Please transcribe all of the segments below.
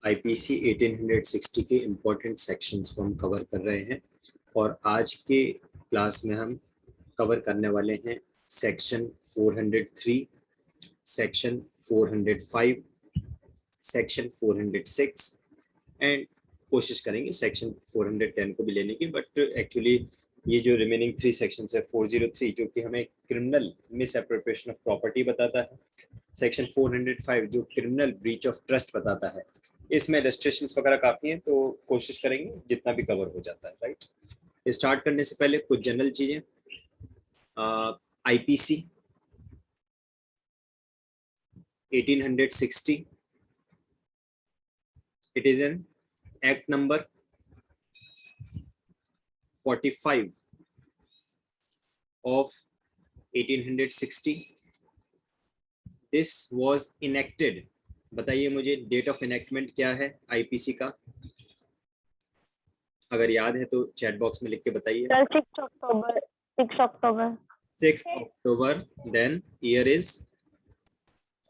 IPC 1860 के important sections को हम कवर कर रहे हैं और आज के क्लास में हम कवर करने वाले हैं सेक्शन 403, सेक्शन 405, सेक्शन 406 एंड कोशिश करेंगे सेक्शन 410 को भी लेने की। बट एक्चुअली ये जो रिमेनिंग 3 सेक्शंस है 403 जो कि हमें criminal miss appropriation of property बताता है, सेक्शन 405 जो क्रिमिनल ब्रीच ऑफ ट्रस्ट बताता है, इसमें रेस्ट्रिक्शंस वगैरह काफी हैं तो कोशिश करेंगे जितना भी कवर हो जाता है। राइट, स्टार्ट करने से पहले कुछ जनरल चीजें। IPC 1860, it is an act number 45 of 1860. This was enacted. बताइए मुझे डेट ऑफ इनेक्टमेंट क्या है आईपीसी का, अगर याद है तो चैट बॉक्स में लिख के बताइए। 6 अक्टूबर 6 अक्टूबर। देन ईयर इज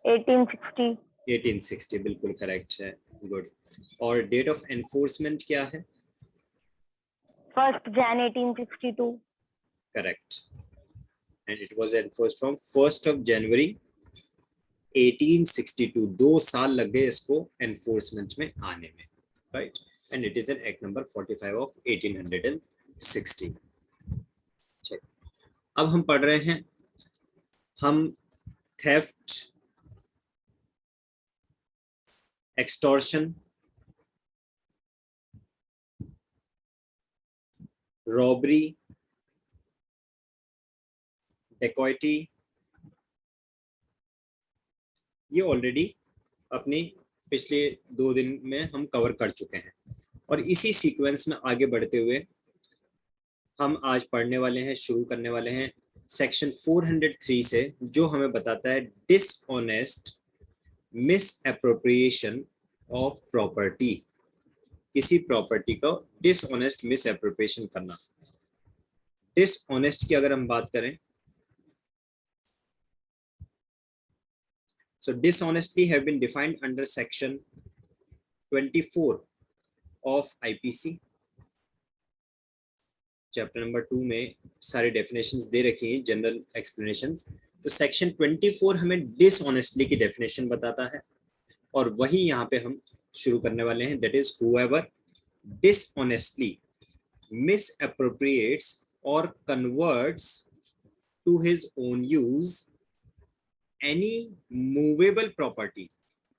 1860 बिल्कुल करेक्ट है, गुड। और डेट ऑफ एनफोर्समेंट क्या है? 1 Jan 1862 correct, and it was enforced from 1 जनवरी 1862। 2 साल लग गए इसको एनफोर्समेंट में आने में, right. And it is an act number 45 of 1860। अब हम पढ़ रहे हैं हम थेफ्ट, एक्सटॉर्शन, रॉबरी, डेकॉइटी, ये ऑलरेडी अपनी पिछले 2 दिन में हम कवर कर चुके हैं और इसी सीक्वेंस में आगे बढ़ते हुए हम आज पढ़ने वाले हैं, शुरू करने वाले हैं सेक्शन 403 से, जो हमें बताता है dishonest miss appropriation of property. किसी प्रॉपर्टी को डिसऑनेस्ट मिस एप्रोप्रिएशन करना। डिसऑनेस्ट की अगर हम बात करें, so dishonestly have been defined under section 24 of IPC। Chapter number 2 में सारे डेफिनेशंस दे रखी हैं, जनरल एक्सप्लेनेशंस। तो सेक्शन 24 हमें डिसऑनेस्टली की डेफिनेशन बताता है और वही यहाँ पे हम शुरू करने वाले हैं। That is whoever dishonestly misappropriates or converts to his own use any movable property।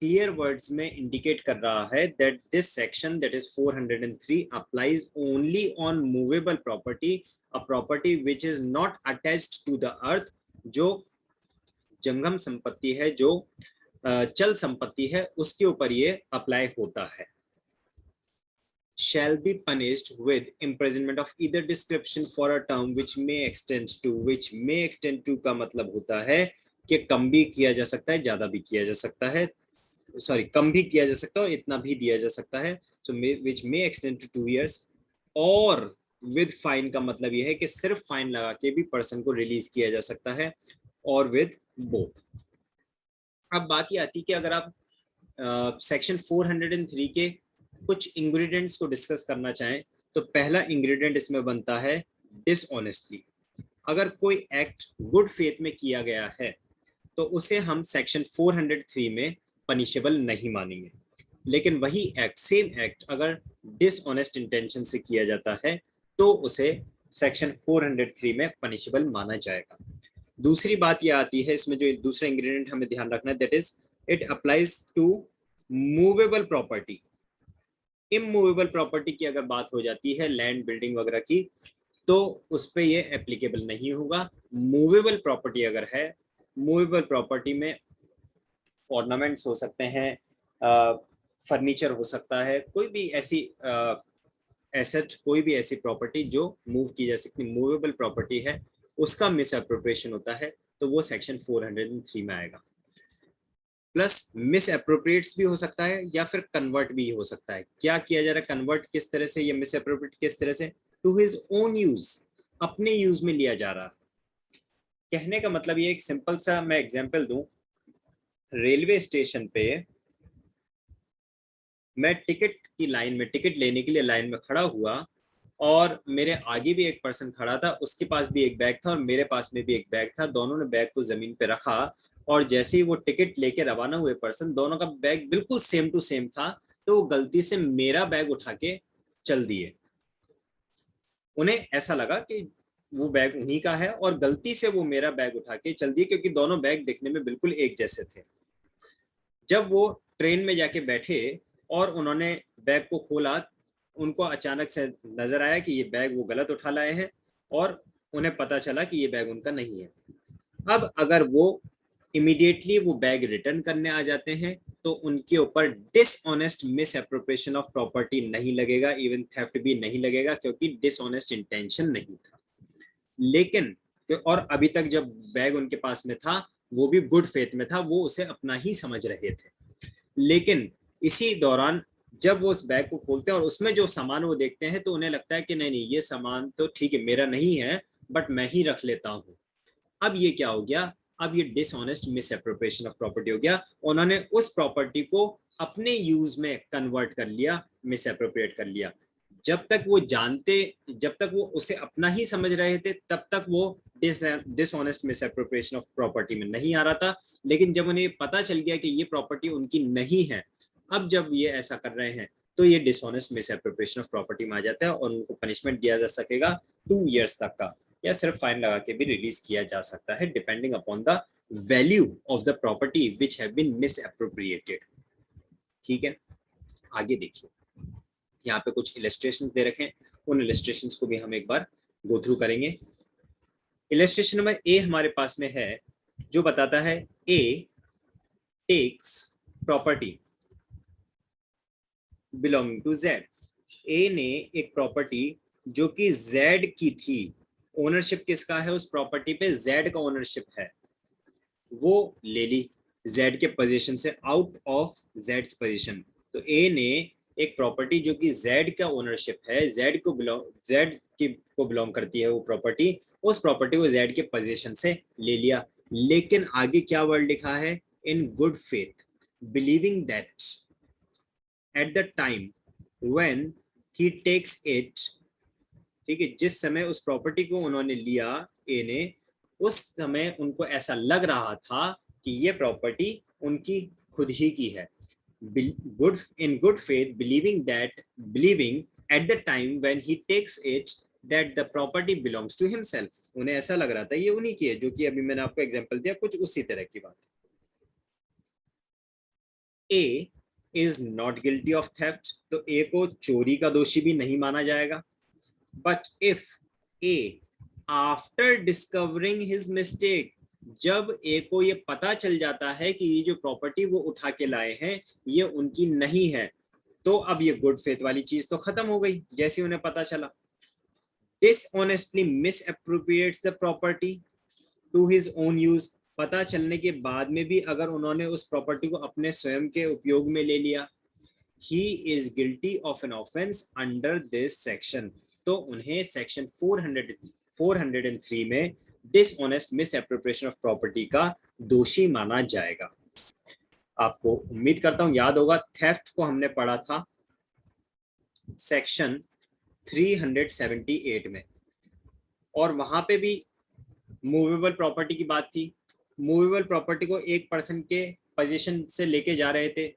Clear words में इंडिकेट कर रहा है that this section that is 403 applies only on movable property, a property which is not attached to the earth, जो जंगम संपत्ति है, जो चल संपत्ति है, उसके ऊपर ये अप्लाई होता है। shall be punished with imprisonment of either description for a term which may extend to का मतलब होता है कि कम भी किया जा सकता है, ज्यादा भी किया जा सकता है, सॉरी कम भी किया जा सकता है और इतना भी दिया जा सकता है। सो which may extend to 2 years और विद फाइन का मतलब यह है कि सिर्फ फाइन लगा के भी पर्सन को रिलीज किया जा सकता है, और विद बोथ। अब बात ये आती है कि अगर आप सेक्शन 403 के कुछ इंग्रेडिएंट्स को डिस्कस करना चाहें तो पहला इंग्रेडिएंट इसमें बनता है डिसऑनेस्टली। अगर कोई एक्ट गुड फेथ में किया गया है तो उसे हम सेक्शन 403 में पनिशेबल नहीं मानेंगे, लेकिन वही एक्ट, सेम एक्ट अगर डिसऑनेस्ट इंटेंशन से किया जाता है तो उसे सेक्शन 403 में पनिशेबल माना जाएगा। दूसरी बात यह आती है इसमें, जो दूसरा इंग्रेडिएंट हमें ध्यान रखना है, that is it applies to movable property. Immovable property की अगर बात हो जाती है, लैंड, बिल्डिंग वगैरह की, तो उस पर ये एप्लीकेबल नहीं होगा। मूवेबल प्रॉपर्टी अगर है, मूवेबल प्रॉपर्टी में ऑर्नामेंट्स हो सकते हैं, फर्नीचर हो सकता है, कोई भी ऐसी एसेट, कोई भी ऐसी प्रॉपर्टी जो मूव की जा सकती, मूवेबल प्रॉपर्टी है, उसका मिस एप्रोप्रिएशन होता है तो वो सेक्शन 403 में आएगा। प्लस मिस एप्रोप्रिएट्स भी हो सकता है या फिर कन्वर्ट भी हो सकता है। क्या किया जा रहा है, कन्वर्ट किस तरह से, या मिस एप्रोप्रिएट किस तरह से? टू हिज ओन यूज, अपने यूज में लिया जा रहा है। कहने का मतलब ये, एक सिंपल सा मैं एग्जांपल दूं, रेलवे स्टेशन पे मैं टिकट की लाइन में, टिकट लेने के लिए लाइन में खड़ा हुआ और मेरे आगे भी एक पर्सन खड़ा था, उसके पास भी एक बैग था और मेरे पास में भी एक बैग था। दोनों ने बैग को जमीन पे रखा और जैसे ही वो टिकट लेके रवाना हुए पर्सन, दोनों का बैग बिल्कुल सेम टू सेम था, तो वो गलती से मेरा बैग उठा के चल दिए। उन्हें ऐसा लगा कि वो बैग उन्हीं का है और गलती से वो मेरा बैग उठा के चल दिए, क्योंकि दोनों बैग दिखने में बिल्कुल एक जैसे थे। जब वो ट्रेन में जाके बैठे और उन्होंने बैग को खोला, उनको अचानक से नजर आया कि ये बैग वो गलत उठा लाए हैं और उन्हें पता चला कि ये बैग उनका नहीं है। अब अगर वो इमीडिएटली वो बैग रिटर्न करने आ जाते हैं तो उनके ऊपर dishonest miss appropriation of property नहीं लगेगा, इवन थेफ्ट भी नहीं लगेगा, क्योंकि डिसऑनेस्ट इंटेंशन नहीं था। लेकिन और अभी तक जब बैग उनके पास में था वो भी गुड फेथ में था, वो उसे अपना ही समझ रहे थे। लेकिन इसी दौरान जब वो उस बैग को खोलते हैं और उसमें जो सामान वो देखते हैं तो उन्हें लगता है कि नहीं नहीं, ये सामान तो ठीक है, मेरा नहीं है, बट मैं ही रख लेता हूँ। अब ये क्या हो गया? अब ये dishonest miss appropriation of property हो गया। उन्होंने उस प्रॉपर्टी को अपने यूज में कन्वर्ट कर लिया, मिस एप्रोप्रिएट कर लिया। जब तक वो जानते, जब तक वो उसे अपना ही समझ रहे थे, तब तक वो dishonest miss appropriation of property में नहीं आ रहा था। लेकिन जब उन्हें पता चल गया कि ये प्रॉपर्टी उनकी नहीं है, अब जब ये ऐसा कर रहे हैं तो ये dishonest miss appropriation of property में आ जाता है और उनको पनिशमेंट दिया जा सकेगा 2 years तक का, या सिर्फ फाइन लगा के भी रिलीज किया जा सकता है, depending upon the value of the property which have been misappropriated. ठीक है, आगे देखिए, यहाँ पे कुछ इलस्ट्रेशंस दे रखे हैं, उन इलस्ट्रेशंस को भी हम एक बार गो थ्रू करेंगे। इलस्ट्रेशन नंबर ए हमारे पास में है, जो बताता है A takes property belonging to Z. A ने एक प्रॉपर्टी जो कि जेड की थी, ओनरशिप किसका है उस प्रॉपर्टी पे? जेड का ओनरशिप है, वो ले ली जेड के पोजीशन से, आउट ऑफ जेड्स पोजीशन। तो ए ने एक प्रॉपर्टी जो कि जेड का ओनरशिप है, जेड को बिलोंग करती है वो प्रॉपर्टी, उस प्रॉपर्टी को जेड के पोजीशन से ले लिया। लेकिन आगे क्या वर्ड लिखा है? In good faith believing that at the time when he takes it. ठीक है, जिस समय उस प्रॉपर्टी को उन्होंने लिया, ए ने, उस समय उनको ऐसा लग रहा था कि ये प्रॉपर्टी उनकी खुद ही की है। Good in good faith believing at the time when he takes it that the property belongs to himself. उन्हें ऐसा लग रहा था ये उन्हीं की है, जो कि अभी मैंने आपको एग्जांपल दिया, कुछ उसी तरह की बात। A is not guilty of theft, तो ए को चोरी का दोषी भी नहीं माना जाएगा। But if A after discovering his mistake, जब ए को ये पता चल जाता है कि ये जो प्रॉपर्टी वो उठा के लाए हैं ये उनकी नहीं है, तो अब ये गुड फेथ वाली चीज तो खत्म हो गई जैसे उन्हें पता चला। Dishonestly misappropriates the property to his own use, पता चलने के बाद में भी अगर उन्होंने उस प्रॉपर्टी को अपने स्वयं के उपयोग में ले लिया, he is guilty of an offense under this section, तो उन्हें सेक्शन 403 में dishonest miss appropriation of property का दोषी माना जाएगा। आपको उम्मीद करता हूं याद होगा, थेफ्ट को हमने पढ़ा था सेक्शन 378 में, और वहां पे भी मूवेबल प्रॉपर्टी की बात थी। मूवेबल प्रॉपर्टी को एक पर्सन के पोजीशन से लेके जा रहे थे,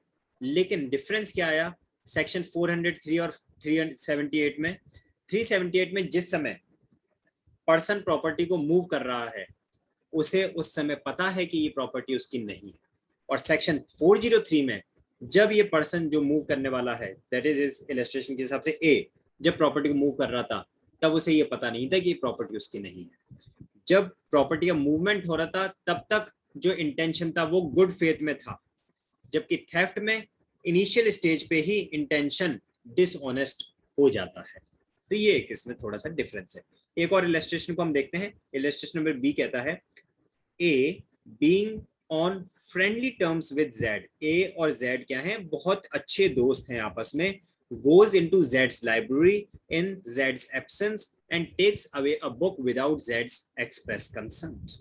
लेकिन डिफरेंस क्या आया सेक्शन 403 और 378 में? 378 में जिस समय पर्सन प्रॉपर्टी को मूव कर रहा है उसे उस समय पता है कि ये प्रॉपर्टी उसकी नहीं है, और सेक्शन 403 में जब ये पर्सन जो मूव करने वाला है, दैट इज इस इलस्ट्रेशन के हिसाब से ए, जब प्रॉपर्टी को मूव कर रहा था तब उसे ये पता नहीं था कि ये प्रॉपर्टी उसकी नहीं है। जब प्रॉपर्टी का मूवमेंट हो रहा था तब तक जो इंटेंशन था वो गुड फेथ में था, जबकि थेफ्ट में इनिशियल स्टेज पे ही इंटेंशन डिसऑनेस्ट हो जाता है। तो ये एक इसमें थोड़ा सा डिफरेंस है। एक और इलस्ट्रेशन को हम देखते हैं। इलस्ट्रेशन नंबर बी कहता है A being on friendly terms with Z, A और जेड क्या है? बहुत अच्छे दोस्त हैं आपस में। goes into Z's library in Z's absence and takes away a book without Z's express consent.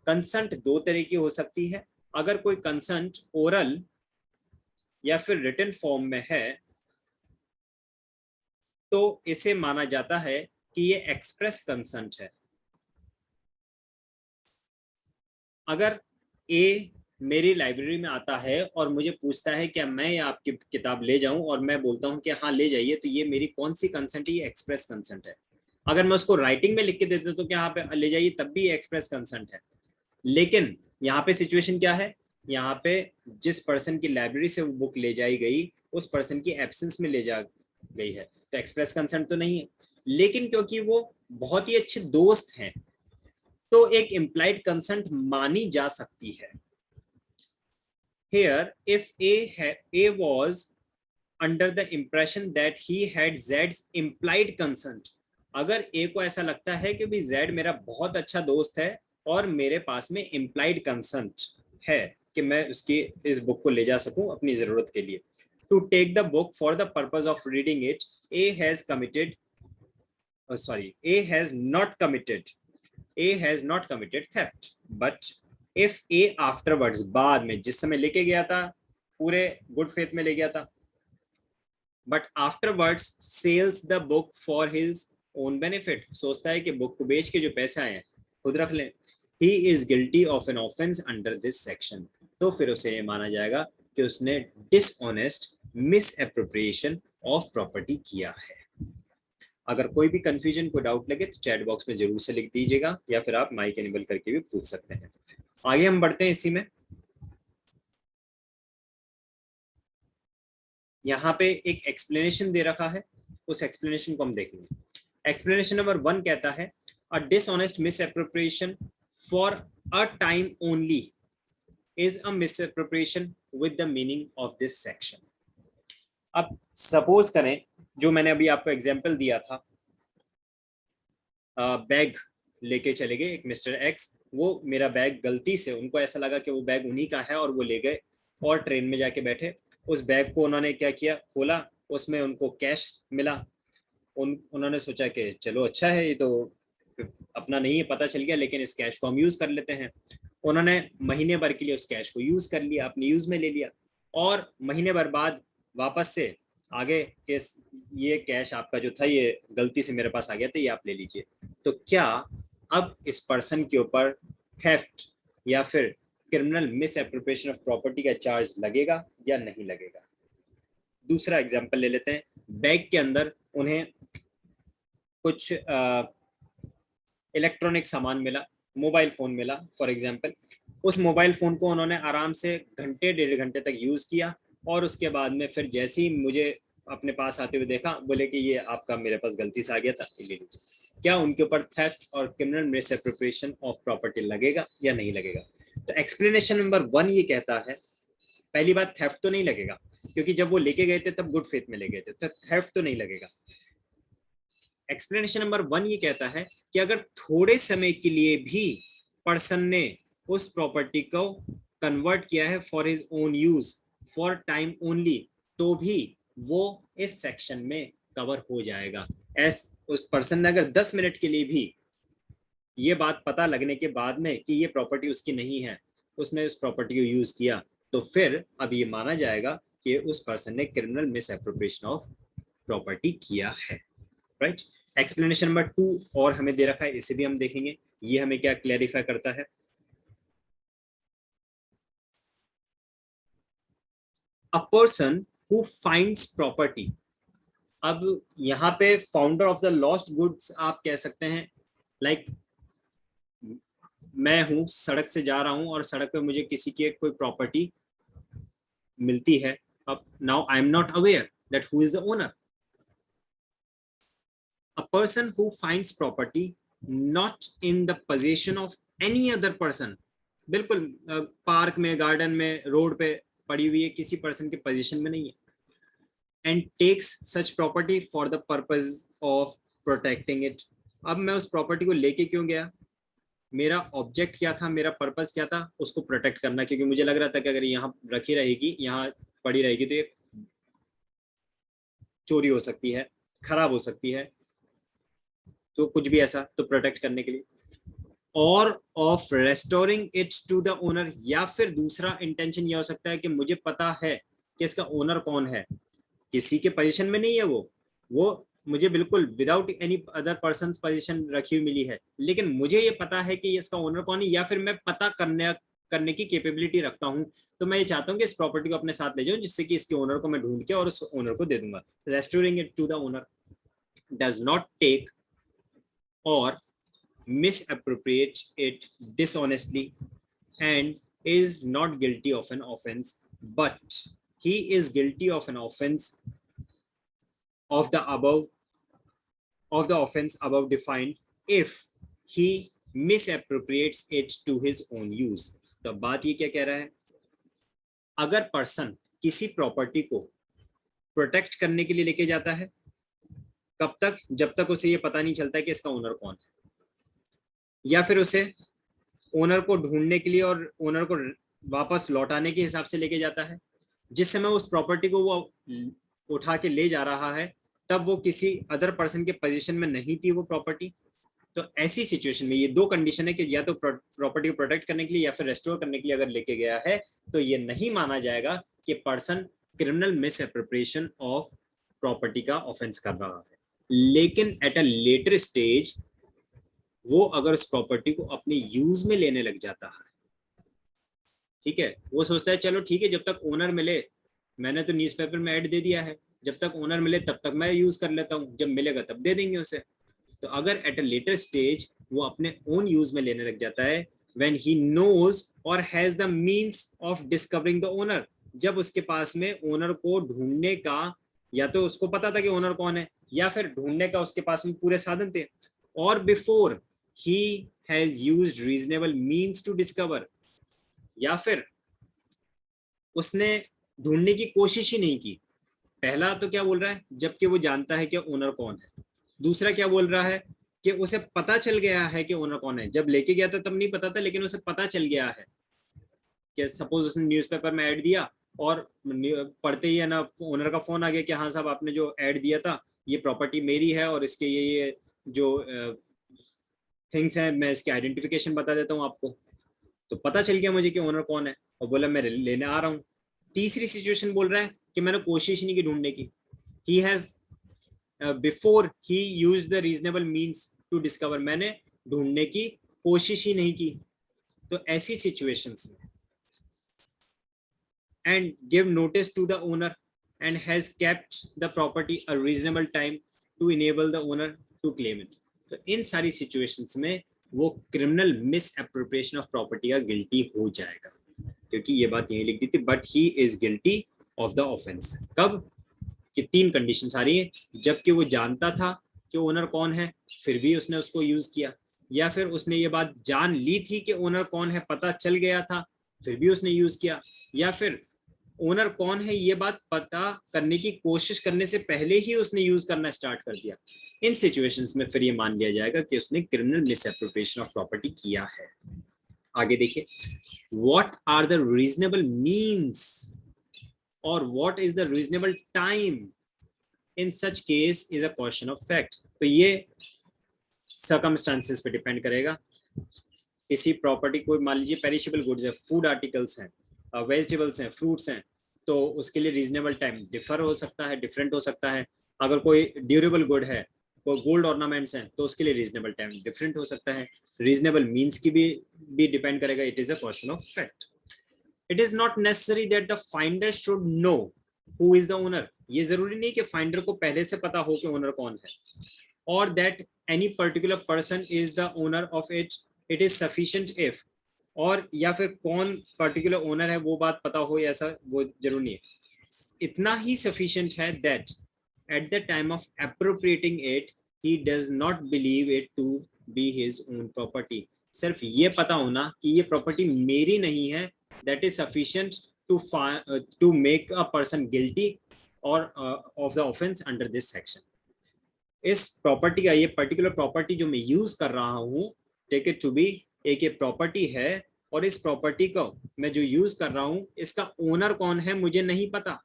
Consent दो तरह की हो सकती है। अगर कोई कंसेंट ओरल या फिर रिटन फॉर्म में है तो इसे माना जाता है कि ये एक्सप्रेस कंसेंट है। अगर ए मेरी लाइब्रेरी में आता है और मुझे पूछता है क्या मैं ये आपकी किताब ले जाऊं और मैं बोलता हूं कि हाँ ले जाइए, तो ये मेरी कौन सी कंसेंट है? ये एक्सप्रेस कंसेंट है। अगर मैं उसको राइटिंग में लिख के देता तो क्या यहाँ पे ले जाइए तब भी एक्सप्रेस कंसेंट है। लेकिन यहाँ पे सिचुएशन क्या है? यहाँ पे जिस पर्सन की लाइब्रेरी से वो बुक ले जाई गई उस पर्सन की एब्सेंस में ले जा गई है, तो एक्सप्रेस कंसेंट तो नहीं है। लेकिन क्योंकि वो बहुत ही अच्छे दोस्त हैं तो एक इम्प्लाइड कंसेंट मानी जा सकती है। Here, if A was under the impression that he had Z's implied consent, अगर A को ऐसा लगता है कि भी Z मेरा बहुत अच्छा दोस्त है और मेरे पास में implied consent है कि मैं उसकी इस बुक को ले जा सकूं अपनी जरूरत के लिए, to take the book for the purpose of reading it, A has not committed theft, but if A afterwards, बाद में जिस समय लेके गया था पूरे गुड फेथ में ले गया था, but afterwards sells the book for his own benefit, सोचता है कि बुक को बेच के जो पैसे आए हैं खुद रख लें, he is guilty of an offense under this section, तो फिर उसे ये माना जाएगा कि उसने dishonest misappropriation of property किया है। अगर कोई भी कंफ्यूजन को डाउट लगे तो चैट बॉक्स में जरूर से लिख दीजिएगा या फिर आप माइक एनेबल करके भी पूछ सकते हैं। आगे हम बढ़ते हैं इसी में। यहाँ पे एक एक्सप्लेनेशन दे रखा है, उस एक्सप्लेनेशन को हम देखेंगे। एक्सप्लेनेशन नंबर 1 कहता है a dishonest misappropriation for a time only is a misappropriation with the meaning of this section. अब सपोज करें जो मैंने अभी आपको एग्जांपल दिया था, बैग लेके चले गए एक मिस्टर एक्स, वो मेरा बैग गलती से उनको ऐसा लगा कि वो बैग उन्हीं का है और वो ले गए और ट्रेन में जाके बैठे। उस बैग को उन्होंने क्या किया, खोला, उसमें उनको कैश मिला। उन्होंने सोचा कि चलो अच्छा है, ये तो अपना नहीं है, पता चल गया, लेकिन इस कैश को हम यूज कर लेते हैं। उन्होंने महीने भर के लिए उस कैश को यूज कर लिया, अपने यूज में ले लिया, और महीने भर बाद वापस से आगे के ये कैश आपका जो था ये गलती से मेरे पास आ गया था, ये आप ले लीजिए। तो क्या अब इस पर्सन के ऊपर थेफ्ट या फिर क्रिमिनल मिसएप्रोप्रिएशन ऑफ प्रॉपर्टी का चार्ज लगेगा या नहीं लगेगा? दूसरा एग्जांपल ले लेते हैं। बैग के अंदर उन्हें कुछ इलेक्ट्रॉनिक सामान मिला, मोबाइल फोन मिला फॉर एग्जांपल। उस मोबाइल फोन को उन्होंने आराम से घंटे 1.5 घंटे तक यूज किया और उसके बाद में फिर जैसे ही मुझे अपने पास आते हुए देखा, बोले कि ये आपका मेरे पास गलती से आ गया था, ले लीजिए। क्या उनके ऊपर थेफ्ट और क्रिमिनल मिसएप्रोप्रिएशन ऑफ प्रॉपर्टी लगेगा या नहीं लगेगा? तो एक्सप्लेनेशन नंबर 1 ये कहता है, पहली बात थेफ्ट तो नहीं लगेगा, क्योंकि जब वो लेके गए थे तब गुड फेथ में ले गए थे, तो थेफ्ट तो नहीं लगेगा। एक्सप्लेनेशन नंबर 1 ये कहता है कि अगर थोड़े समय के लिए भी पर्सन ने उस प्रॉपर्टी को कन्वर्ट किया है for his own use for time only, तो भी वो इस सेक्शन में कवर हो जाएगा। उस पर्सन ने अगर 10 मिनट के लिए भी ये बात पता लगने के बाद में कि ये प्रॉपर्टी उसकी नहीं है, उसने उस प्रॉपर्टी को यूज किया, तो फिर अब ये माना जाएगा कि उस पर्सन ने क्रिमिनल मिसएप्रोप्रिएशन ऑफ प्रॉपर्टी किया है। राइट। एक्सप्लेनेशन नंबर 2 और हमें दे रखा है, इसे भी हम देखेंगे, ये हमें क्या क्लैरिफाई करता है। A person who finds property, अब यहाँ पे founder of the lost goods आप कह सकते हैं। लाइक मैं हूं, सड़क से जा रहा हूं और सड़क पे मुझे किसी की कोई प्रॉपर्टी मिलती है। अब now I am not aware that who is the owner. A person who finds property not in the possession of any other person, बिल्कुल पार्क में, गार्डन में, रोड पे पड़ी हुई है, किसी पर्सन के पोजीशन में नहीं है, and takes such property for the purpose of protecting it। अब मैं उस प्रॉपर्टी को लेके क्यों गया? मेरा ऑब्जेक्ट क्या था, मेरा पर्पस क्या था? उसको प्रोटेक्ट करना, क्योंकि मुझे लग रहा था कि अगर यहाँ रखी रहेगी, यहाँ पड़ी रहेगी तो ये चोरी हो सकती है, खराब हो सकती है, तो कुछ भी ऐसा, तो प्रोटेक्ट करने के लिए। और of restoring it to the owner, या फिर दूसरा इंटेंशन यह हो सकता है कि मुझे पता है कि इसका ओनर कौन है, किसी के पोजीशन में नहीं है वो मुझे बिल्कुल without any other person position रखी हुई मिली है, लेकिन मुझे ये पता है कि इसका ओनर कौन है, या फिर मैं पता करने की कैपेबिलिटी रखता हूं, तो मैं ये चाहता हूं कि इस प्रॉपर्टी को अपने साथ ले जाऊं, जिससे कि इसके ओनर को मैं ढूंढ के और उस ओनर को दे दूंगा. Restoring it to the owner does not take or misappropriate it dishonestly and is not guilty of an offense, but he is guilty of an offense of the offense above defined if he misappropriates it to his own use. तो बात ये क्या कह रहा है, अगर person किसी property को प्रोटेक्ट करने के लिए लेके जाता है, कब तक, जब तक उसे ये पता नहीं चलता है कि इसका ओनर कौन है, या फिर उसे ओनर को ढूंढने के लिए और ओनर को वापस लौटाने के हिसाब से लेके जाता है. जिस समय उस प्रॉपर्टी को वो उठा के ले जा रहा है, तब वो किसी अदर पर्सन के पोजीशन में नहीं थी वो प्रॉपर्टी. तो ऐसी सिचुएशन में ये दो कंडीशन है कि या तो प्रॉपर्टी को प्रोटेक्ट करने के लिए या फिर रेस्टोर करने के लिए अगर लेके गया है, तो ये नहीं माना जाएगा कि person criminal misappropriation of property का ऑफेंस कर रहा है. लेकिन एट अ लेटर स्टेज वो अगर उस प्रॉपर्टी को अपने यूज में लेने लग जाता है, ठीक है, वो सोचता है चलो ठीक है, जब तक ओनर मिले, मैंने तो न्यूज़पेपर में ऐड दे दिया है, जब तक ओनर मिले तब तक मैं यूज कर लेता हूँ, जब मिलेगा तब दे देंगे उसे. तो अगर एट अ लेटर स्टेज वो अपने ओन यूज में लेने लग जाता है, व्हेन ही नोज और has the means of discovering the owner, जब उसके पास में ओनर को ढूंढने का, या तो उसको पता था कि ओनर कौन है, या फिर ढूंढने का उसके पास में पूरे साधन थे, और before he has used reasonable means to discover, या फिर उसने ढूंढने की कोशिश ही नहीं की. पहला तो क्या बोल रहा है, जबकि वो जानता है कि ओनर कौन है. दूसरा क्या बोल रहा है कि उसे पता चल गया है कि ओनर कौन है. जब लेके गया था तब नहीं पता था, लेकिन उसे पता चल गया है कि सपोज उसने न्यूज़पेपर में ऐड दिया और पढ़ते ही है ना ओनर का फोन आ गया कि हाँ साहब आपने जो ऐड दिया था ये प्रॉपर्टी मेरी है और इसके ये जो थिंग्स हैं, मैं इसकी आइडेंटिफिकेशन बता देता हूँ आपको. तो पता चल गया मुझे कि ओनर कौन है और बोला मैं लेने आ रहा हूँ. तीसरी सिचुएशन बोल रहा है कि मैंने कोशिश नहीं की ढूंढने की. He has before he used the reasonable means to discover, मैंने ढूंढने की कोशिश ही नहीं की. तो ऐसी सिचुएशंस में and give notice to the owner and has kept the property a reasonable time to enable the owner to claim it. तो इन सारी सिचुएशंस में वो criminal miss appropriation of property का गिल्टी हो जाएगा, क्योंकि ये बात यही लिख दी थी, but he is guilty of the offence. कब कि तीन कंडीशंस आ रही है, जबकि वो जानता था कि ओनर कौन है फिर भी उसने उसको यूज किया, या फिर उसने ये बात जान ली थी कि ओनर कौन है, पता चल गया था फिर भी उसने यूज किया, या फिर ओनर कौन है ये बात पता करने की कोशिश करने से पहले ही उसने यूज करना स्टार्ट कर दिया. इन सिचुएशंस में फिर ये मान लिया जाएगा कि उसने क्रिमिनल मिसएप्रोप्रिएशन ऑफ प्रॉपर्टी किया है. आगे देखिए, what are the reasonable means और what is the reasonable time in such case is a question of fact. तो ये सर्कमस्टांसेस पे डिपेंड करेगा. किसी प्रॉपर्टी को मान लीजिए पेरिशेबल गुड्स है, फूड आर्टिकल्स हैं, वेजिटेबल्स हैं, फ्रूट्स हैं, तो उसके लिए रीजनेबल टाइम डिफर हो सकता है, डिफरेंट हो सकता है. अगर कोई ड्यूरेबल गुड है, कोई गोल्ड ऑर्नामेंट्स हैं, तो उसके लिए रीजनेबल टाइम डिफरेंट हो सकता है. रीजनेबल मींस की भी डिपेंड करेगा. It is a question of fact. It is not necessary that the finder should know who is the owner. ये जरूरी नहीं कि फाइंडर को पहले से पता हो कि ओनर कौन है, और that any particular person is the owner of it. It is sufficient if, और या फिर कौन पर्टिकुलर ओनर है वो बात पता हो, ऐसा वो जरूरी है. इतना ही सफिशिएंट है that at the time of appropriating it he does not believe it to be his own property. सिर्फ ये पता होना कि ये प्रॉपर्टी मेरी नहीं है, that is sufficient to make a person guilty और of the offence under this section. इस प्रॉपर्टी का, ये पर्टिकुलर प्रॉपर्टी जो मैं यूज कर रहा हूँ, टेक इट टू बी एक प्रॉपर्टी है, और इस प्रॉपर्टी को मैं जो यूज कर रहा हूं इसका ओनर कौन है मुझे नहीं पता.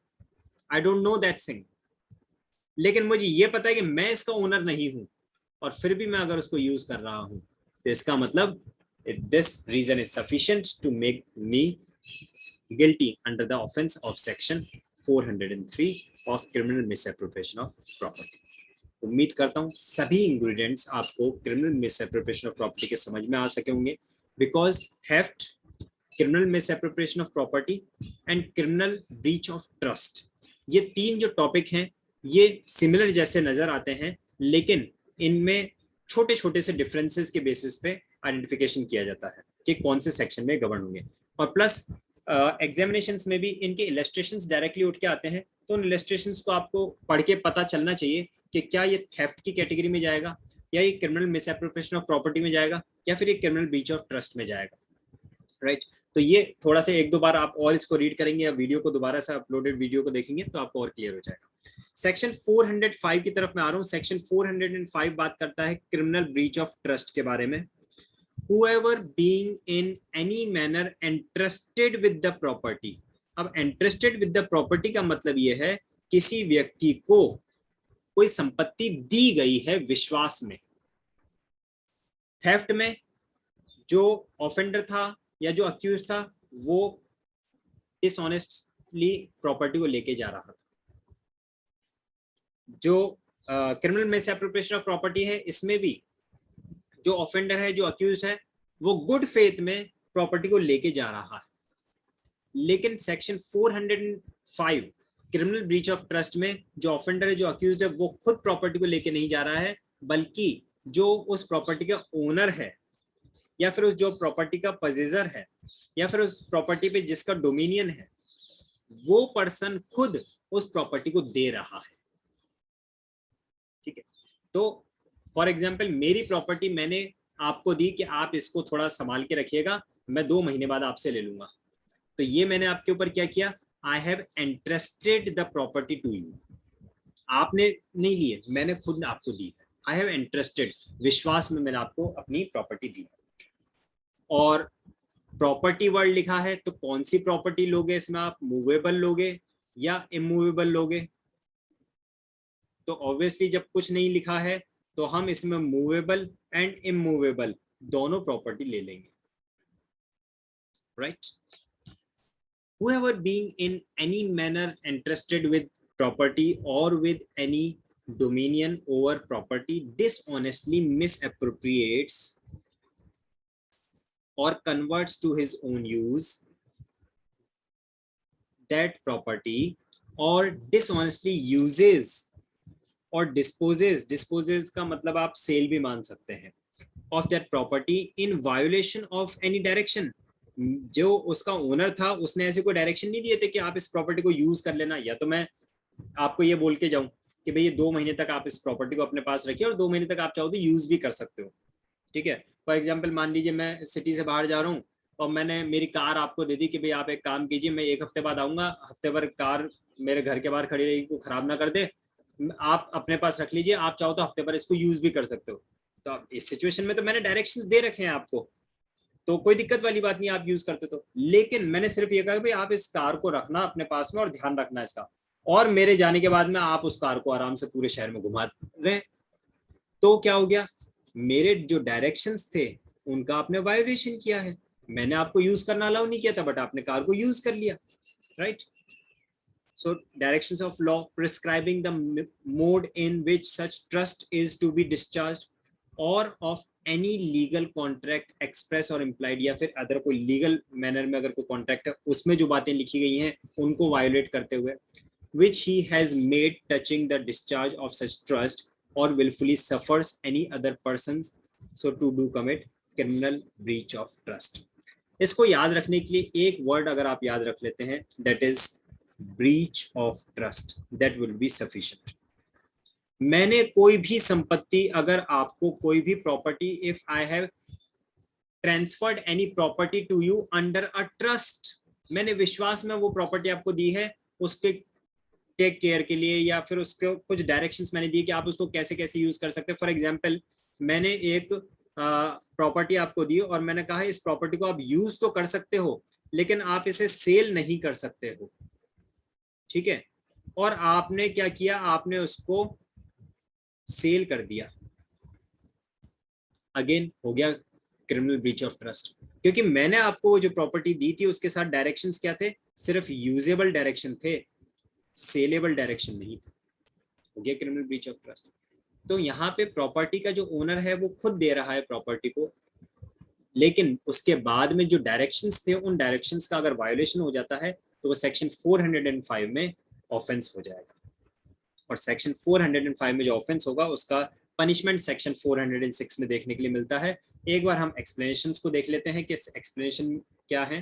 I don't know that thing. लेकिन मुझे ये पता है कि मैं इसका ओनर नहीं हूं, और फिर भी मैं अगर उसको यूज कर रहा हूं, तो इसका मतलब this reason is sufficient to make me guilty under the offense of section 403 of criminal misappropriation of property. उम्मीद करता हूँ सभी इंग्रेडिएंट्स आपको क्रिमिनल मिसएप्रोप्रिएशन ऑफ प्रॉपर्टी के समझ में आ सके होंगे, because theft, criminal misappropriation of property and criminal breach of trust, ये तीन जो टॉपिक हैं ये सिमिलर जैसे नजर आते हैं, लेकिन इनमें छोटे छोटे से डिफरेंसेस के बेसिस पे आइडेंटिफिकेशन किया जाता है कि कौन से सेक्शन में गवर्न होंगे। और प्लस एग्जामिनेशंस में भी इनके इलस्ट्रेशंस डायरेक्टली उठ के आते हैं, तो उन इलस्ट्रेशंस को आपको पढ़ के पता चलना चाहिए कि क्या ये थेफ्ट की कैटेगरी में जाएगा, या ये क्रिमिनल मिसएप्रोप्रिएशन ऑफ प्रॉपर्टी में जाएगा, या फिर ये क्रिमिनल ब्रीच ऑफ ट्रस्ट में जाएगा। राइट तो ये थोड़ा सा एक दो बार आप और इसको रीड करेंगे या वीडियो को दोबारा से अपलोडेड वीडियो को देखेंगे तो आपको और क्लियर हो जाएगा। सेक्शन 405 की तरफ मैं आ रहा हूँ। सेक्शन 405 बात करता है क्रिमिनल ब्रीच ऑफ ट्रस्ट के बारे में। Whoever being in any manner entrusted with the property, अब entrusted with the property का मतलब ये है किसी व्यक्ति को कोई संपत्ति दी गई है विश्वास में। थेफ्ट में जो ऑफेंडर था या जो अक्यूज था वो डिसऑनेस्टली प्रॉपर्टी को लेके जा रहा था। जो क्रिमिनल मिसएप्रोप्रिएशन ऑफ प्रॉपर्टी है, इसमें भी जो ऑफेंडर है, जो अक्यूज है, वो गुड फेथ में प्रॉपर्टी को लेके जा रहा है। लेकिन section 405 criminal breach of trust में जो ऑफेंडर है, जो अक्यूज है, वो खुद प्रॉपर्टी को लेके नहीं जा रहा है, बल्कि जो उस प्रॉपर्टी का ओनर है या फिर उस जो प्रॉपर्टी का पजेसर है या फिर उस प्रॉपर्टी पे जिसका डोमिनियन है, वो पर्सन खुद उस प्रॉपर्टी को दे रहा है। ठीक है, तो फॉर एग्जाम्पल मेरी प्रॉपर्टी मैंने आपको दी कि आप इसको थोड़ा संभाल के रखिएगा, मैं 2 महीने बाद आपसे ले लूंगा। तो ये मैंने आपके ऊपर क्या किया, I have entrusted the property to you. आपने नहीं लिए, मैंने खुद आपको दी है। आई हैव एंट्रस्टेड, विश्वास में मैंने आपको अपनी प्रॉपर्टी दी। और प्रॉपर्टी वर्ड लिखा है, तो कौन सी प्रॉपर्टी लोगे इसमें आप, मूवेबल लोगे या इमूवेबल लोगे? तो ऑब्वियसली जब कुछ नहीं लिखा है तो हम इसमें मूवेबल एंड इमूवेबल दोनों प्रॉपर्टी ले लेंगे। Right, whoever being in any manner entrusted with property or with any dominion over property dishonestly misappropriates or converts to his own use that property or dishonestly uses और disposes का मतलब आप cell भी मान सकते हैं, of that property in violation of any direction। जो उसका ओनर था उसने ऐसे कोई डायरेक्शन नहीं दिए थे कि आप इस प्रॉपर्टी को यूज कर लेना, या तो मैं आपको ये बोल के जाऊं कि भाई ये 2 महीने तक आप इस प्रॉपर्टी को अपने पास रखिए और 2 महीने तक आप चाहो तो यूज भी कर सकते हो। ठीक है, फॉर एग्जाम्पल मान लीजिए मैं सिटी से बाहर जा रहा हूँ और मैंने मेरी कार आपको दे दी कि भाई आप एक काम कीजिए, मैं 1 हफ्ते बाद आऊंगा, हफ्ते भर कार मेरे घर के बाहर खड़ी रहेगी, को खराब ना कर दे, आप अपने पास रख लीजिए, आप चाहो तो हफ्ते भर इसको यूज भी कर सकते हो। तो आप इस सिचुएशन में तो मैंने डायरेक्शंस दे रखे हैं आपको, तो कोई दिक्कत वाली बात नहीं, आप यूज करते तो। लेकिन मैंने सिर्फ ये कहा कि भाई आप इस कार को रखना अपने पास में और ध्यान रखना इसका, और मेरे जाने के बाद में आप उस कार को आराम से पूरे शहर में घुमा रहे। तो क्या हो गया, मेरे जो डायरेक्शंस थे उनका आपने वायोलेशन किया है। मैंने आपको यूज करना अलाउ नहीं किया था, बट आपने कार को यूज कर लिया। Right, so directions of law prescribing the mode in which such trust is to be discharged or of any legal contract express or implied, या फिर अदर कोई लीगल मैनर में अगर कोई कॉन्ट्रैक्ट है उसमें जो बातें लिखी गई हैं उनको वायोलेट करते हुए, which he has made touching the discharge of such trust or willfully suffers any other persons so to do commit criminal breach of trust। इसको याद रखने के लिए एक वर्ड अगर आप याद रख लेते हैं, that is breach of trust, that will be sufficient। मैंने कोई भी संपत्ति, अगर आपको कोई भी property, if I have transferred any property to you under a trust, मैंने विश्वास में वो प्रॉपर्टी आपको दी है उसके टेक केयर के लिए, या फिर उसके कुछ डायरेक्शंस मैंने दिए कि आप उसको कैसे कैसे यूज कर सकते हैं। फॉर एग्जांपल मैंने एक प्रॉपर्टी आपको दी और मैंने कहा इस प्रॉपर्टी को आप यूज तो कर सकते हो लेकिन आप इसे सेल नहीं कर सकते हो। ठीक है, और आपने क्या किया, आपने उसको सेल कर दिया, अगेन हो गया क्रिमिनल ब्रीच ऑफ ट्रस्ट, क्योंकि मैंने आपको जो प्रॉपर्टी दी थी उसके साथ डायरेक्शंस क्या थे, सिर्फ यूजेबल डायरेक्शन थे। सेलेबल डायरेक्शन नहीं था, हो गया क्रिमिनल ब्रीच ऑफ ट्रस्ट। तो यहाँ पे प्रॉपर्टी का जो ओनर है वो खुद दे रहा है प्रॉपर्टी को, लेकिन उसके बाद में जो डायरेक्शंस थे उन डायरेक्शंस का अगर वायोलेशन हो जाता है तो वो सेक्शन 405 में ऑफेंस हो जाएगा, और सेक्शन 405 में जो ऑफेंस होगा उसका पनिशमेंट सेक्शन 406 में देखने के लिए मिलता है। एक बार हम एक्सप्लेनेशंस को देख लेते हैं कि एक्सप्लेनेशन क्या है।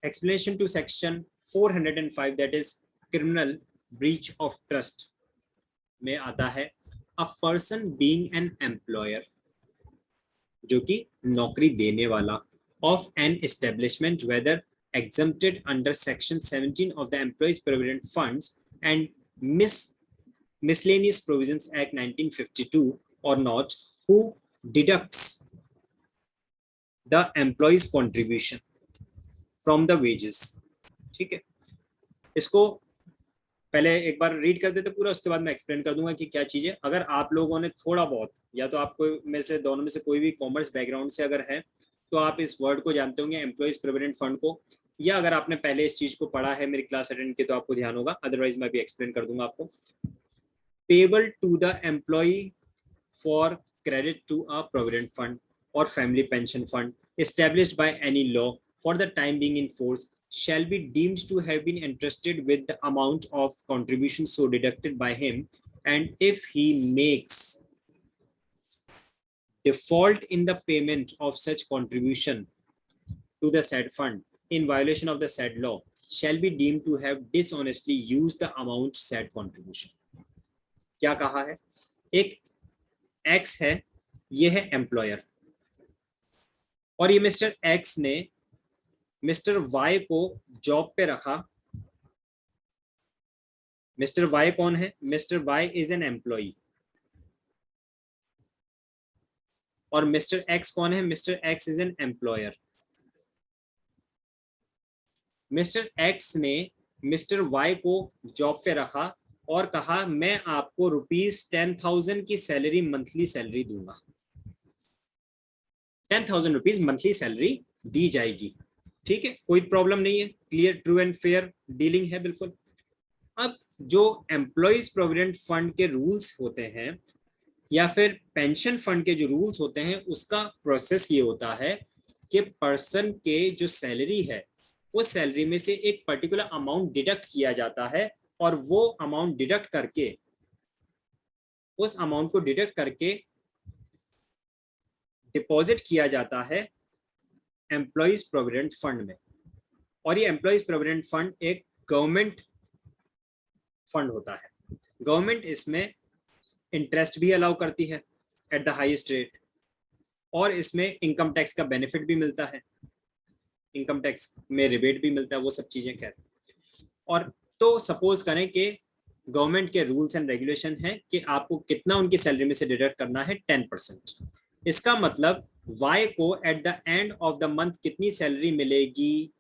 Explanation to section 405 that is criminal breach of trust में आता है, a person being an employer, जो कि नौकरी देने वाला, of an establishment whether exempted under section 17 of the employees provident funds and miscellaneous provisions act 1952 or not, who deducts the employees contribution from the wages। ठीक है, इसको पहले एक बार रीड कर देते पूरा, उसके बाद मैं एक्सप्लेन कर दूंगा कि क्या चीज है। अगर आप लोगों ने थोड़ा बहुत, या तो आपको में से दोनों में से कोई भी कॉमर्स बैकग्राउंड से अगर है तो आप इस वर्ड को जानते होंगे, एम्प्लॉइज प्रोविडेंट फंड को, या अगर आपने पहले इस चीज को पढ़ा है मेरी क्लास अटेंड की तो आपको ध्यान होगा, अदरवाइज मैं भी एक्सप्लेन कर दूंगा आपको। Payable to the employ for credit to a provident fund और family pension fund established by any law for the time being in force shall be deemed to have been entrusted with the amount of contribution so deducted by him, and if he makes default in the payment of such contribution to the said fund in violation of the said law shall be deemed to have dishonestly used the amount said contribution। क्या कहा है, एक x है, ये है employer, और ये mister X ने मिस्टर वाई को जॉब पे रखा। मिस्टर वाई कौन है, mister Y is an employee, और मिस्टर एक्स कौन है, mister X is an employer. Mister X ने मिस्टर वाई को जॉब पे रखा और कहा मैं आपको ₹10,000 की सैलरी, मंथली सैलरी दूंगा, 10,000 रुपीज मंथली सैलरी दी जाएगी। ठीक है, कोई प्रॉब्लम नहीं है, clear true and fair dealing है बिल्कुल। अब जो एम्प्लॉइज प्रोविडेंट फंड के रूल्स होते हैं या फिर पेंशन फंड के जो रूल्स होते हैं, उसका प्रोसेस ये होता है कि पर्सन के जो सैलरी है उस सैलरी में से एक पर्टिकुलर अमाउंट डिडक्ट किया जाता है, और वो अमाउंट डिडक्ट करके, उस अमाउंट को डिडक्ट करके डिपॉजिट किया जाता है एम्प्लॉइज प्रोविडेंट फंड में। और ये एम्प्लॉइज प्रोविडेंट फंड एक गवर्नमेंट फंड होता है। गवर्नमेंट इसमें इंटरेस्ट भी अलाउ करती है एट द हाईएस्ट रेट, और इसमें इनकम टैक्स का बेनिफिट भी मिलता है, इनकम टैक्स में रिबेट भी मिलता है, वो सब चीजें खैर। और तो सपोज करें कि गवर्नमेंट के रूल्स एंड रेगुलेशन है कि आपको कितना उनकी सैलरी में से डिडक्ट करना है, 10%। इसका मतलब वाई को at the end of the month कितनी सैलरी मिलेगी,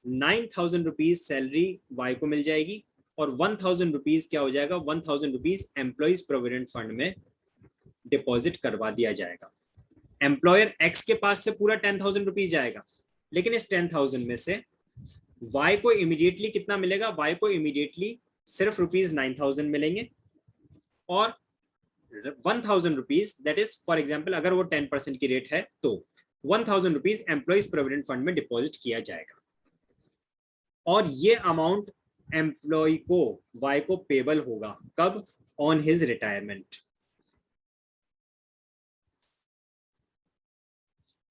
9,000 रुपीज सैलरी वाई को मिल जाएगी, और 1,000 रुपीज क्या हो जाएगा, 1,000 रुपीज एम्प्लॉइज प्रोविडेंट फंड में डिपॉजिट करवा दिया जाएगा। एम्प्लॉयर एक्स के पास से पूरा 10,000 रुपीज जाएगा, लेकिन इस 10,000 में से वाई को इमीडिएटली कितना मिलेगा, वाई को इमीडिएटली सिर्फ ₹9,000 मिलेंगे, और 1,000 rupees that is for example अगर वो 10% की रेट है तो 1,000 रुपीज एम्प्लॉइज प्रोविडेंट फंड में डिपॉजिट किया जाएगा, और ये अमाउंट एम्प्लॉय को वाई को पेबल होगा कब, ऑन हिज रिटायरमेंट,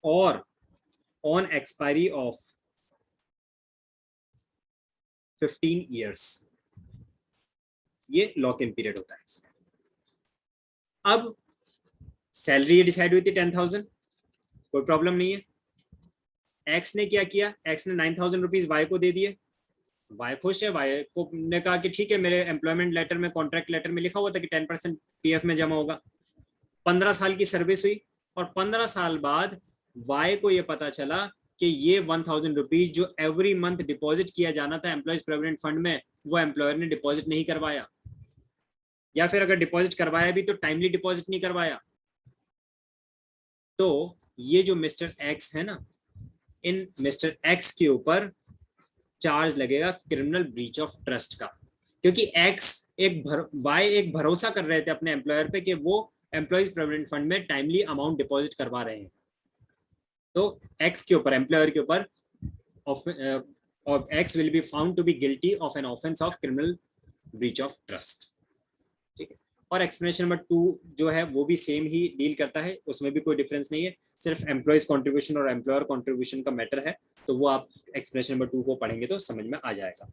और ऑन एक्सपायरी ऑफ 15 ईयर्स, ये लॉक इन पीरियड होता है इसमें। अब सैलरी डिसाइड हुई थी 10,000, कोई प्रॉब्लम नहीं है। एक्स ने क्या किया, एक्स ने 9,000 रुपीज वाई को दे दिए, वाई खुश है, वाई को ने कहा कि ठीक है, मेरे एम्प्लॉयमेंट लेटर में, कॉन्ट्रैक्ट लेटर में लिखा हुआ था कि 10% पीएफ में जमा होगा। 15 साल की सर्विस हुई, और 15 साल बाद वाई को ये पता चला कि ये 1,000 रुपीज जो एवरी मंथ डिपॉजिट किया जाना था एम्प्लॉइज प्रोविडेंट फंड में, वो एम्प्लॉयर ने डिपॉजिट नहीं करवाया, या फिर अगर डिपॉजिट करवाया भी तो टाइमली डिपॉजिट नहीं करवाया। तो ये जो मिस्टर एक्स है ना, इन मिस्टर एक्स के ऊपर चार्ज लगेगा क्रिमिनल ब्रीच ऑफ ट्रस्ट का, क्योंकि वाई एक भरोसा कर रहे थे अपने एम्प्लॉयर पे कि वो एम्प्लॉइज प्रोविडेंट फंड में टाइमली अमाउंट डिपॉजिट करवा रहे हैं, तो एक्स के ऊपर, एम्प्लॉयर के ऊपर, X will be found to be guilty of an offence of criminal breach of trust. ठीक है, और एक्सप्लेनेशन नंबर 2 जो है वो भी सेम ही डील करता है, उसमें भी कोई डिफरेंस नहीं है, सिर्फ एम्प्लॉइज कंट्रीब्यूशन और एम्प्लॉयर कंट्रीब्यूशन का मैटर है, तो वो आप एक्सप्लेनेशन नंबर 2 को पढ़ेंगे तो समझ में आ जाएगा।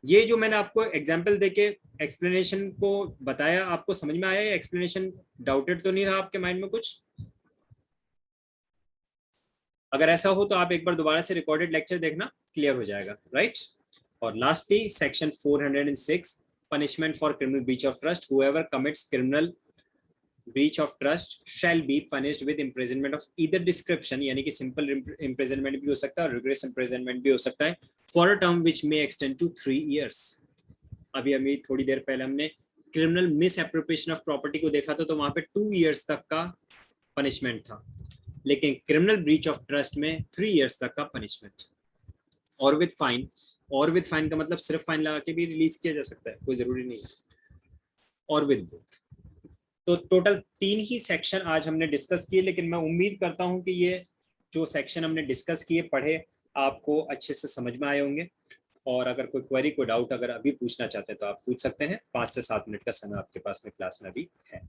ये जो मैंने आपको एग्जांपल देके एक्सप्लेनेशन को बताया, आपको समझ में आया? एक्सप्लेनेशन डाउटेड तो नहीं रहा आपके माइंड में कुछ? अगर ऐसा हो तो आप एक बार दोबारा से रिकॉर्डेड लेक्चर देखना, क्लियर हो जाएगा, राइट? और lastly section 406 punishment for criminal breach of trust, whoever commits criminal breach of trust shall be punished with imprisonment of either description, यानी कि सिंपल imprisonment भी हो सकता है और rigorous imprisonment भी हो सकता है, for a term which may extend to 3 years। अभी थोड़ी देर पहले हमने क्रिमिनल मिसएप्रोप्रिएशन ऑफ प्रॉपर्टी को देखा था, तो वहां पे 2 years तक का पनिशमेंट था, लेकिन क्रिमिनल ब्रीच ऑफ ट्रस्ट में 3 years तक का पनिशमेंट, और विद फाइन। और विद फाइन का मतलब सिर्फ फाइन लगा के भी रिलीज किया जा सकता है, कोई जरूरी नहीं है, और विद बोथ। तो टोटल 3 ही सेक्शन आज हमने डिस्कस किए, लेकिन मैं उम्मीद करता हूं कि ये जो सेक्शन हमने डिस्कस किए पढ़े आपको अच्छे से समझ में आए होंगे, और अगर कोई क्वेरी, कोई डाउट अगर अभी पूछना चाहते हैं तो आप पूछ सकते हैं। 5 से 7 मिनट का समय आपके पास में क्लास में अभी है।